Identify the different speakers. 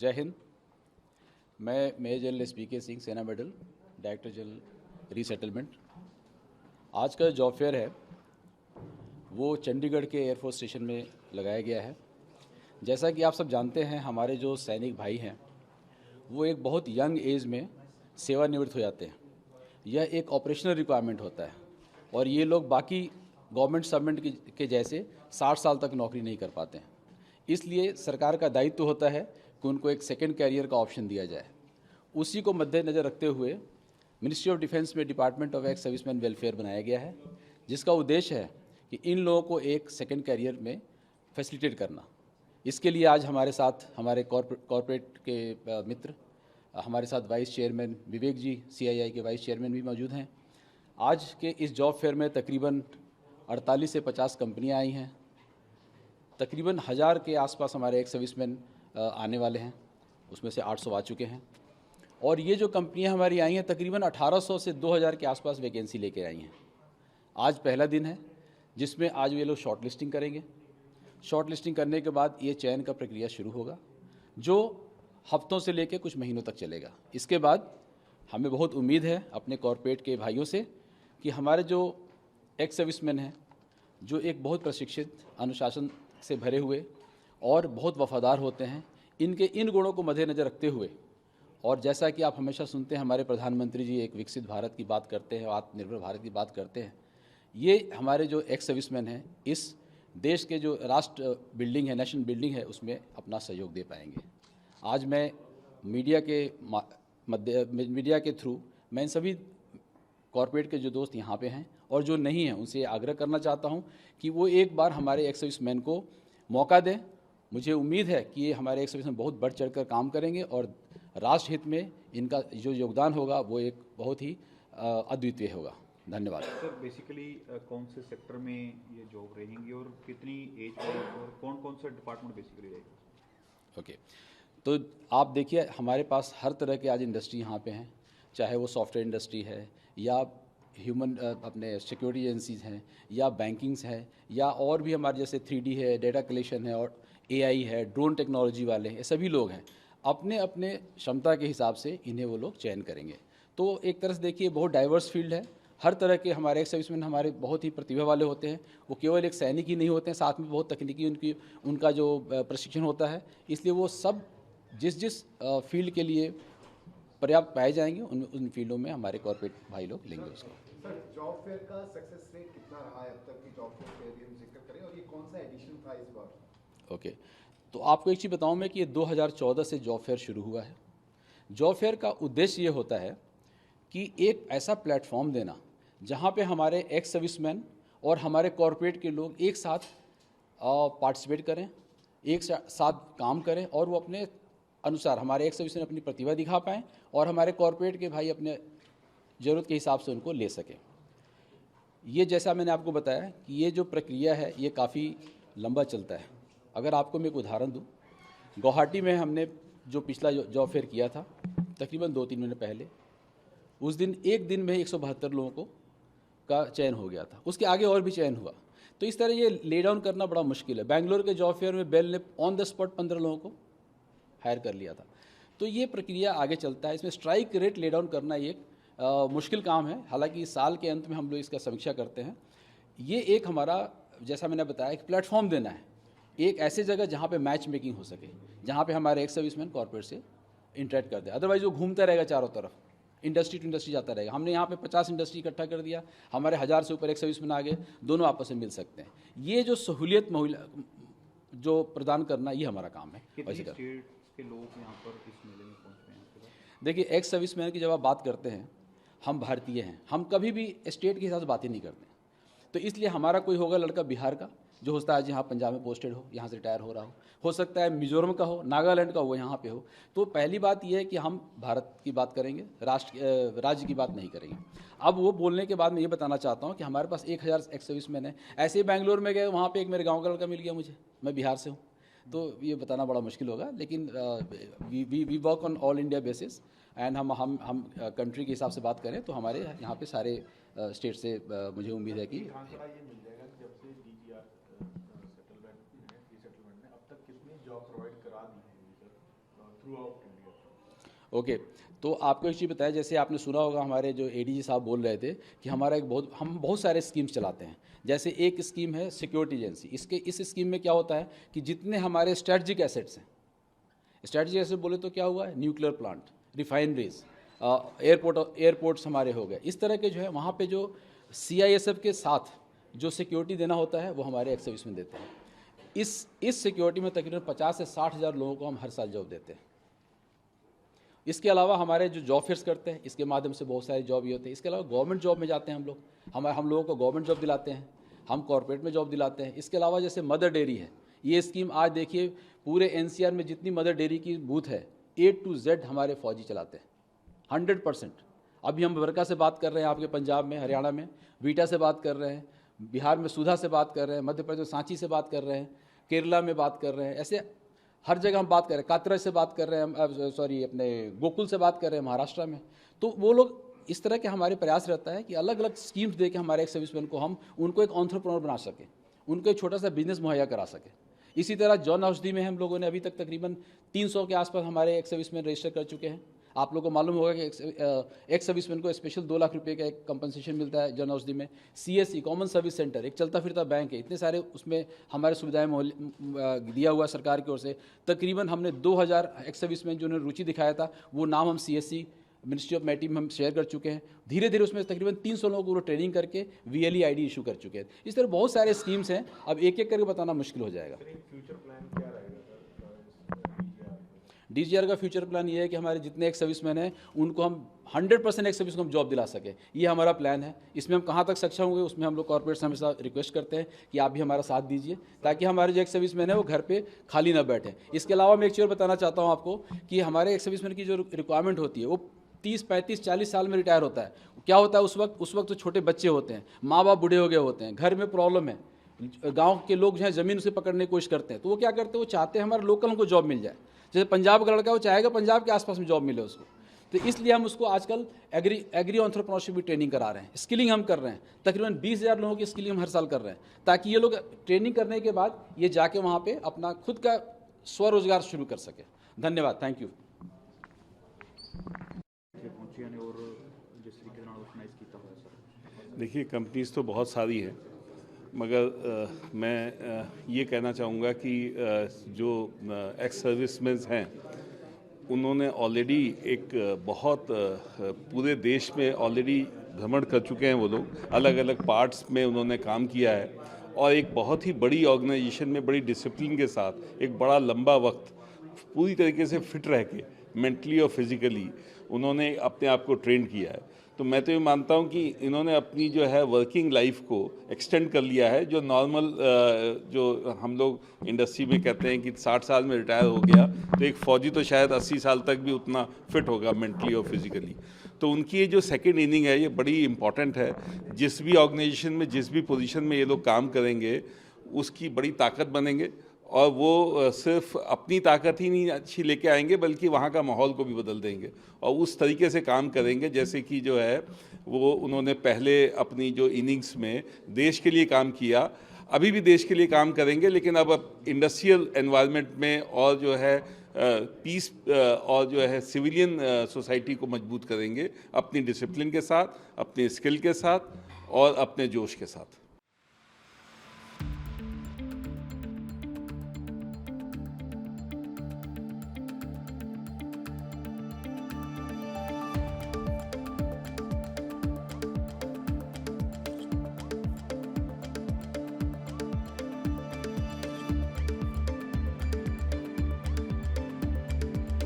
Speaker 1: जय हिंद। मैं major general एस.पी.के. Singh, सेना मेडल, डायरेक्टर जनरल रीसेटलमेंट। आज का जॉब फेयर है वो चंडीगढ़ के एयरफोर्स स्टेशन में लगाया गया है। जैसा कि आप सब जानते हैं, हमारे जो सैनिक भाई हैं वो एक बहुत यंग एज में सेवानिवृत्त हो जाते हैं। यह एक ऑपरेशनल रिक्वायरमेंट होता है और ये लोग बाकी गवर्नमेंट सर्वेंट के जैसे 60 साल तक नौकरी नहीं कर पाते हैं। इसलिए सरकार का दायित्व होता है कि उनको एक सेकेंड कैरियर का ऑप्शन दिया जाए। उसी को मद्देनज़र रखते हुए मिनिस्ट्री ऑफ डिफेंस में department of ex serviceman welfare बनाया गया है, जिसका उद्देश्य है कि इन लोगों को एक सेकेंड कैरियर में फैसिलिटेट करना। इसके लिए आज हमारे साथ हमारे कॉरपोरेट के मित्र, हमारे साथ वाइस चेयरमैन विवेक जी, CII के वाइस चेयरमैन भी मौजूद हैं। आज के इस जॉब फेयर में तकरीबन 48 से 50 कंपनियां आई हैं। तकरीबन 1000 के आसपास हमारे एक्स सर्विसमैन आने वाले हैं, उसमें से 800 आ चुके हैं। और ये जो कंपनियां हमारी आई हैं तकरीबन 1800 से 2000 के आसपास वैकेंसी लेके आई हैं। आज पहला दिन है जिसमें आज ये लोग शॉर्ट लिस्टिंग करेंगे। शॉर्ट लिस्टिंग करने के बाद ये चयन का प्रक्रिया शुरू होगा, जो हफ्तों से लेकर कुछ महीनों तक चलेगा। इसके बाद हमें बहुत उम्मीद है अपने कॉरपोरेट के भाइयों से कि हमारे जो एक्स सर्विसमैन हैं, जो एक बहुत प्रशिक्षित, अनुशासन से भरे हुए और बहुत वफादार होते हैं, इनके इन गुणों को मद्देनज़र रखते हुए, और जैसा कि आप हमेशा सुनते हैं हमारे प्रधानमंत्री जी एक विकसित भारत की बात करते हैं, आत्मनिर्भर भारत की बात करते हैं, ये हमारे जो एक्स सर्विसमैन हैं इस देश के जो राष्ट्र बिल्डिंग है, नेशनल बिल्डिंग है, उसमें अपना सहयोग दे पाएंगे। आज मैं मीडिया के थ्रू मैं इन सभी कॉरपोरेट के जो दोस्त यहाँ पे हैं और जो नहीं हैं उनसे आग्रह करना चाहता हूँ कि वो एक बार हमारे एक्स सर्विसमैन को मौका दें। मुझे उम्मीद है कि ये हमारे एक्स सर्विसमैन बहुत बढ़ चढ़कर काम करेंगे और राष्ट्र हित में इनका जो योगदान होगा वो एक बहुत ही अद्वितीय होगा। धन्यवाद।
Speaker 2: सर, बेसिकली कौन से सेक्टर में ये जॉब रहेंगी और कितनी एज और कौन कौन सा डिपार्टमेंट बेसिकली रहेगा?
Speaker 1: ओके, तो आप देखिए हमारे पास हर तरह के आज इंडस्ट्री यहाँ पे हैं, चाहे वो सॉफ्टवेयर इंडस्ट्री है या ह्यूमन अपने सिक्योरिटी एजेंसीज हैं या बैंकिंग्स हैं या और भी हमारे जैसे 3D है, डेटा कलेक्शन है और AI है, ड्रोन टेक्नोलॉजी वाले हैं। ये सभी लोग हैं, अपने अपने क्षमता के हिसाब से इन्हें वो लोग चयन करेंगे। तो एक तरह से देखिए बहुत डाइवर्स फील्ड है। हर तरह के हमारे एक्स सर्विसमैन हमारे बहुत ही प्रतिभा वाले होते हैं। वो केवल एक सैनिक ही नहीं होते हैं, साथ में बहुत तकनीकी उनका जो प्रशिक्षण होता है। इसलिए वो सब जिस जिस फील्ड के लिए पर्याप्त पाए जाएंगे उन फील्डों में हमारे कॉर्पोरेट भाई लोग लेंगे उसको।
Speaker 3: सर, जॉब फेयर का सक्सेस रेट कितना रहा है अब तक की जॉब फेयर का हम जिक्र करें, और ये कौन सा एडिशन था इस बार?
Speaker 1: ओके, तो आपको एक चीज़ बताऊं मैं कि ये 2014 से जॉब फेयर शुरू हुआ है। जॉब फेयर का उद्देश्य ये होता है कि एक ऐसा प्लेटफॉर्म देना जहाँ पे हमारे एक्स सर्विसमैन और हमारे कॉरपोरेट के लोग एक साथ पार्टिसिपेट करें, एक साथ काम करें और वो अपने अनुसार हमारे एक्स सर्विसमैन अपनी प्रतिभा दिखा पाएँ और हमारे कॉरपोरेट के भाई अपने ज़रूरत के हिसाब से उनको ले सकें। ये जैसा मैंने आपको बताया कि ये जो प्रक्रिया है ये काफ़ी लंबा चलता है। अगर आपको मैं एक उदाहरण दूं, गुवाहाटी में हमने जो पिछला जॉब फेयर किया था तकरीबन 2-3 महीने पहले, उस दिन एक दिन में 172 लोगों को का चयन हो गया था। उसके आगे और भी चयन हुआ। तो इस तरह ये ले डाउन करना बड़ा मुश्किल है। बेंगलोर के जॉब फेयर में बेल ने ऑन द स्पॉट 15 लोगों को हायर कर लिया था। तो ये प्रक्रिया आगे चलता है। इसमें स्ट्राइक रेट ले डाउन करना एक मुश्किल काम है। हालांकि साल के अंत में हम लोग इसका समीक्षा करते हैं। ये एक हमारा, जैसा मैंने बताया, एक प्लेटफॉर्म देना है, एक ऐसे जगह जहाँ पे मैच मेकिंग हो सके, जहाँ पे हमारे एक्स सर्विसमैन कॉर्पोरेट से इंटरेक्ट कर दे। अदरवाइज वो घूमता रहेगा चारों तरफ, इंडस्ट्री टू इंडस्ट्री जाता रहेगा। हमने यहाँ पे 50 इंडस्ट्री इकट्ठा कर दिया, हमारे 1000 से ऊपर एक्स सर्विसमैन आ गए, दोनों आपस में मिल सकते हैं। ये जो सहूलियत जो प्रदान करना, ये हमारा काम है।
Speaker 2: कितने स्टेट्स के लोग यहाँ पर इस मेले में पहुँच रहे हैं?
Speaker 1: देखिए, एक्स सर्विसमैन की जब आप बात करते हैं, हम भारतीय हैं, हम कभी भी स्टेट के हिसाब से बातें नहीं करते। तो इसलिए हमारा कोई होगा लड़का बिहार का जो होता है आज यहाँ पंजाब में पोस्टेड हो, यहाँ से रिटायर हो सकता है मिजोरम का हो, नागालैंड का हो, यहाँ पे हो। तो पहली बात यह है कि हम भारत की बात करेंगे, राज्य की बात नहीं करेंगे। अब वो बोलने के बाद मैं ये बताना चाहता हूँ कि हमारे पास 1000 एक्स सर्विसमैन है। ऐसे ही बेंगलोर में गए, वहाँ पे एक मेरे गाँव का लड़का मिल गया मुझे, मैं बिहार से हूँ, तो ये बताना बड़ा मुश्किल होगा। लेकिन we work on all India basis and हम कंट्री के हिसाब से बात करें तो हमारे यहाँ पे सारे स्टेट से मुझे उम्मीद है कि ओके, तो आपको एक चीज़ बताया, जैसे आपने सुना होगा हमारे जो एडीजी साहब बोल रहे थे कि हमारा हम बहुत सारे स्कीम्स चलाते हैं। जैसे एक स्कीम है सिक्योरिटी एजेंसी। इस स्कीम में क्या होता है कि जितने हमारे स्ट्रेटजिक एसेट्स हैं, स्ट्रेटजिक एसेट बोले तो क्या हुआ, न्यूक्लियर प्लांट, रिफाइनरीज, एयरपोर्ट्स हमारे हो गए, इस तरह के जो है वहाँ पे जो CISF के साथ जो सिक्योरिटी देना होता है वो हमारे एक्स सर्विसमैन देते हैं। इस सिक्योरिटी में तकरीबन 50 से 60 हज़ार लोगों को हम हर साल जॉब देते हैं। इसके अलावा हमारे जो जॉब फेयर्स करते हैं, इसके माध्यम से बहुत सारे जॉब ये होते हैं। इसके अलावा गवर्नमेंट जॉब में जाते हैं हम लोग, हम लोगों को गवर्नमेंट जॉब दिलाते हैं, हम कॉर्पोरेट में जॉब दिलाते हैं। इसके अलावा जैसे मदर डेयरी है, ये स्कीम आज देखिए पूरे NCR में जितनी मदर डेयरी की बूथ है A to Z हमारे फौजी चलाते हैं 100%। अभी हम वर्का से बात कर रहे हैं, आपके पंजाब में, हरियाणा में वीटा से बात कर रहे हैं, बिहार में सुधा से बात कर रहे हैं, मध्य प्रदेश में सांची से बात कर रहे हैं, केरला में बात कर रहे हैं, ऐसे हर जगह हम बात कर रहे हैं, कातरा से बात कर रहे हैं, सॉरी अपने गोकुल से बात कर रहे हैं महाराष्ट्र में। तो वो लोग इस तरह के हमारे प्रयास रहता है कि अलग अलग स्कीम्स दे के हमारे एक सर्विसमैन को हम उनको एक एंटरप्रेन्योर बना सकें, उनको एक छोटा सा बिजनेस मुहैया करा सकें। इसी तरह जॉन औषधि में हम लोगों ने अभी तक तकरीबन 300 के आसपास हमारे एक सर्विसमैन रजिस्टर कर चुके हैं। आप लोगों को मालूम होगा कि एक सर्विसमैन को स्पेशल 2 लाख रुपए का एक कंपनसेशन मिलता है जन औषधि में। CSE कॉमन सर्विस सेंटर एक चलता फिरता बैंक है, इतने सारे उसमें हमारे सुविधाएं दिया हुआ सरकार की ओर से। तकरीबन हमने 2000 एक्स सर्विसमैन जो उन्होंने रुचि दिखाया था वो नाम हम CSE मिनिस्ट्री ऑफ मैरिटाइम में हम शेयर कर चुके हैं। धीरे धीरे उसमें तकरीबन 300 लोगों को ट्रेनिंग करके VLE ID इशू कर चुके हैं। इस तरह बहुत सारे स्कीम्स हैं, अब एक एक करके बताना मुश्किल हो जाएगा।
Speaker 4: फ्यूचर प्लान क्या रहेगा
Speaker 1: DGR का फ्यूचर प्लान ये है कि हमारे जितने एक सर्विसमैन हैं उनको हम 100% एक सर्विस को हम जॉब दिला सके, ये हमारा प्लान है। इसमें हम कहाँ तक सक्षम होंगे उसमें हम लोग कॉर्पोरेट से हमेशा रिक्वेस्ट करते हैं कि आप भी हमारा साथ दीजिए, ताकि हमारे जो एक सर्विसमैन है वो घर पे खाली ना बैठे। इसके अलावा मैं एक चीज़ बताना चाहता हूँ आपको कि हमारे एक सर्विसमैन की जो रिक्वायरमेंट होती है वो 30, 35, 40 साल में रिटायर होता है। क्या होता है उस वक्त तो छोटे बच्चे होते हैं, माँ बाप बूढ़े हो गए होते हैं, घर में प्रॉब्लम है, गांव के लोग जो है ज़मीन उसे पकड़ने की कोशिश करते हैं, तो वो क्या करते हैं, वो चाहते हैं हमारे लोकल हमको जॉब मिल जाए। जैसे पंजाब का लड़का वो चाहेगा पंजाब के आसपास में जॉब मिले उसको, तो इसलिए हम उसको आजकल एग्री एंटरप्रेन्योरशिप की ट्रेनिंग करा रहे हैं, स्किलिंग हम कर रहे हैं। तकरीबन 20,000 लोगों की स्किलिंग हम हर साल कर रहे हैं, ताकि ये लोग ट्रेनिंग करने के बाद ये जाके वहाँ पे अपना खुद का स्वरोजगार शुरू कर सके। धन्यवाद, थैंक यू।
Speaker 4: देखिए, कंपनीज तो बहुत सारी हैं, मगर मैं ये कहना चाहूँगा कि जो एक्स सर्विसमैन हैं उन्होंने ऑलरेडी एक बहुत पूरे देश में ऑलरेडी भ्रमण कर चुके हैं। वो लोग अलग अलग पार्ट्स में उन्होंने काम किया है और एक बहुत ही बड़ी ऑर्गेनाइजेशन में बड़ी डिसिप्लिन के साथ एक बड़ा लंबा वक्त पूरी तरीके से फिट रह के मेंटली और फिजिकली उन्होंने अपने आप को ट्रेन किया है। तो मैं तो ये मानता हूँ कि इन्होंने अपनी जो है वर्किंग लाइफ को एक्सटेंड कर लिया है। जो नॉर्मल जो हम लोग इंडस्ट्री में कहते हैं कि 60 साल में रिटायर हो गया, तो एक फ़ौजी तो शायद 80 साल तक भी उतना फिट होगा मेंटली और फिजिकली। तो उनकी ये जो सेकेंड इनिंग है ये बड़ी इंपॉर्टेंट है। जिस भी ऑर्गेनाइजेशन में जिस भी पोजीशन में ये लोग काम करेंगे उसकी बड़ी ताकत बनेंगे, और वो सिर्फ अपनी ताकत ही नहीं अच्छी लेके आएंगे बल्कि वहाँ का माहौल को भी बदल देंगे और उस तरीके से काम करेंगे जैसे कि जो है वो उन्होंने पहले अपनी जो इनिंग्स में देश के लिए काम किया, अभी भी देश के लिए काम करेंगे, लेकिन अब इंडस्ट्रियल एनवायरनमेंट में और जो है पीस और जो है सिविलियन सोसाइटी को मजबूत करेंगे अपनी डिसिप्लिन के साथ, अपने स्किल के साथ और अपने जोश के साथ।